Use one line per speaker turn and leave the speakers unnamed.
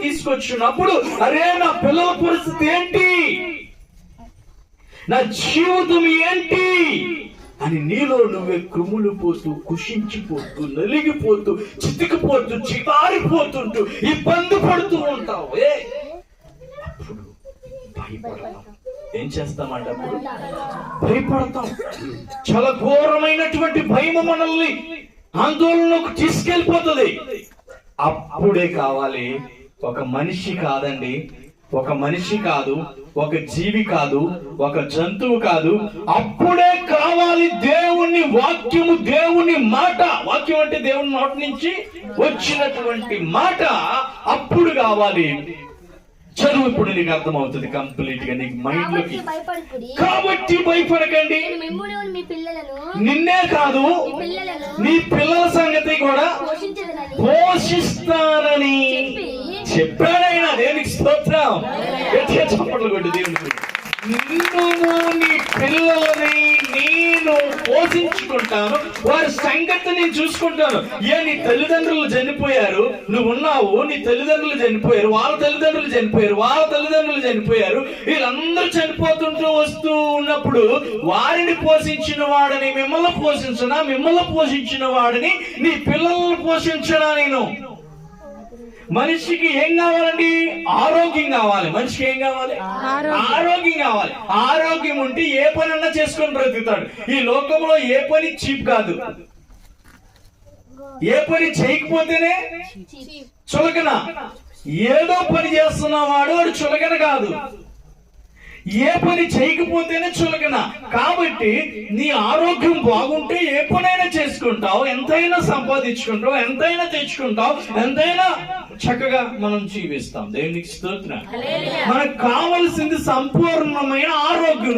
తీసుకొచ్చినప్పుడు అరే నా పిల్లల పరిస్థితి ఏంటి, నా జీవితం ఏంటి అని నీలో నువ్వే క్రుములు పోతూ, కుషించిపోతూ, నలిగిపోతూ, చితికిపోతూ, చికారిపోతుంటూ ఇబ్బంది పడుతూ ఉంటావు. అప్పుడు భయపడతాం. ఏం చేస్తామంటే అప్పుడు భయపడతాం. చాలా ఘోరమైనటువంటి భయం మనల్ని ఆందోళనకు తీసుకెళ్ళిపోతుంది. అప్పుడే కావాలి. ఒక మనిషి కాదండి, ఒక మనిషి కాదు, ఒక జీవి కాదు, ఒక జంతువు కాదు, అప్పుడే కావాలి దేవుని వాక్యము, దేవుని మాట. వాక్యం అంటే దేవుని నోటి నుంచి వచ్చినటువంటి మాట. అప్పుడు కావాలి. చదువు ఇప్పుడు నీకు అర్థమవుతుంది కంప్లీట్ గా, నీకు మైండ్ లోకి. కాబట్టి భయపడకండి. నిన్నే కాదు, నీ పిల్లల సంగతి కూడా పోషిస్తానని చెప్పాడైనా. దేవునికి స్తోత్రం. గట్టిగా చప్పట్లు కొట్టు దేవునికి. నిన్ను, నీ పిల్లలని నేను పోషించుకుంటాను, వారి సంగతి నేను చూసుకుంటాను. నీ తల్లిదండ్రులు చనిపోయారు, నువ్వు ఉన్నావు, నీ తల్లిదండ్రులు చనిపోయారు, వాళ్ళ తల్లిదండ్రులు చనిపోయారు, వాళ్ళ తల్లిదండ్రులు చనిపోయారు, వీళ్ళందరూ చనిపోతుంటూ వస్తూ ఉన్నప్పుడు వారిని పోషించిన వాడిని మిమ్మల్ని పోషించనా, మిమ్మల్ని పోషించిన వాడిని నీ పిల్లలను పోషించనా నేను. మనిషికి ఏం కావాలండి? ఆరోగ్యం కావాలి. మనిషికి ఏం కావాలి? ఆరోగ్యం కావాలి. ఆరోగ్యం ఉంటే ఏ పని అన్నా చేసుకొని బ్రతుకుతాడు. ఈ లోకంలో ఏ పని చీప్ కాదు. ఏ పని చేయకపోతేనే చులకన. ఏదో పని చేస్తున్నవాడు వాడు చులకన కాదు. ఏ పని చేయకపోతేనే చులకన. కాబట్టి నీ ఆరోగ్యం బాగుంటే ఏ పనైనా చేసుకుంటావు, ఎంతైనా సంపాదించుకుంటావు, ఎంతైనా తెచ్చుకుంటావు, ఎంతైనా చక్కగా మనం జీవిస్తాం. దేవునికి స్తోత్రం. మనకు కావలసింది సంపూర్ణమైన ఆరోగ్యం.